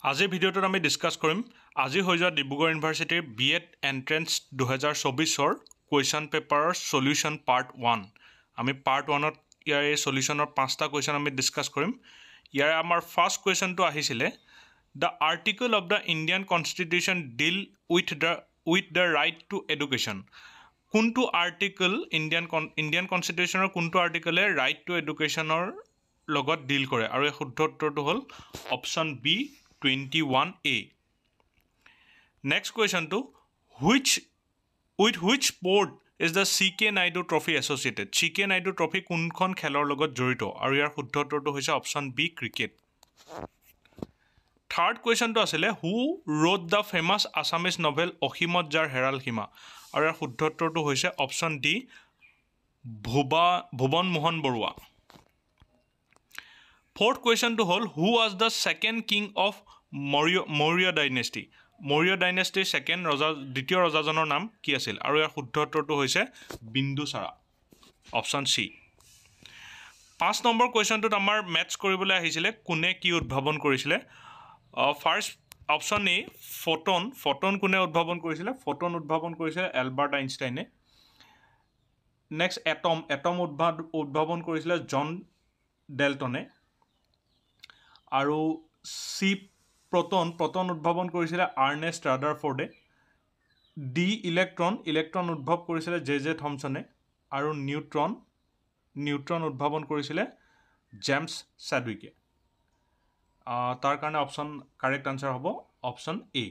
আজিৰ ভিডিঅ'টোত আমি ডিছকাছ কৰিম আজি হৈ যোৱা ডিব্ৰুগড় ইউনিভাৰ্চিটিৰ বিএড এণ্ট্ৰেন্স 2024ৰ কুৱেশ্যন পেপাৰৰ সলিউশ্যন পাৰ্ট 1 আমি পাৰ্ট 1ত ইয়াৰ এই সলিউশ্যনৰ 5টা কুৱেশ্যন আমি ডিছকাছ কৰিম ইয়াৰ আমাৰ ফাৰ্ষ্ট কুৱেশ্যনটো আহিছিলে the article of the Indian constitution deal with the right to education কোনটো আৰ্টিকল ইণ্ডিয়ান কনষ্টিটিউশ্যনৰ কোনটো আৰ্টিকলে ৰাইট টু এডুকেশ্যনৰ লগত ডিল কৰে আৰু এই শুদ্ধ উত্তৰটো হ'ল option B 21A. Next question to with which sport is the CK Naidu Trophy associated? CK Naidu Trophy কোনখন খেলৰ লগত জড়িত আৰু ইয়াৰ শুদ্ধ উত্তৰটো হৈছে অপশ্যন বি ক্ৰিকেট। থাৰ্ড কুৱেশ্যনটো আছিলে who wrote the famous Assamese novel অসীমত যাৰ হেৰাল সীমা আৰু ইয়াৰ শুদ্ধ উত্তৰটো হৈছে option D Bhuban Mohan Baruah. Fourth question to hold who was the second king of Maurya dynasty? Maurya dynasty second দ্বিতীয় ৰজাজনৰ নাম কি আছিল আৰু ইয়াৰ শুদ্ধ উত্তৰটো হৈছে বিন্দুসাৰা অপশ্যন সি। 5 নম্বৰ কুৱেশ্যনটোত আমাৰ মেথছ কৰিবলৈ আহিছিলে কোনে কি উদ্ভাৱন কৰিছিলে ফাৰ্ষ্ট অপশ্যন এ ফটন কোনে উদ্ভাৱন কৰিছিলে ফটন উদ্ভাৱন কৰিছিলে এলবাৰ্ট আইনষ্টাইনে। নেক্সট এটম উদ্ভাৱন কৰিছিলে জন ডেল্টনে আৰু চি প্ৰটন উদ্ভাৱন কৰিছিলে আৰ্নেষ্ট ৰাদাৰফৰ্ডে। ডি ইলেক্ট্ৰন উদ্ভৱ কৰিছিলে জে থমছনে আৰু নিউট্ৰন উদ্ভাৱন কৰিছিলে জেমছ চেডউইকে। তাৰ কাৰণে অপশ্যন কাৰেক্ট আনচাৰ হ'ব অপশ্যন এ।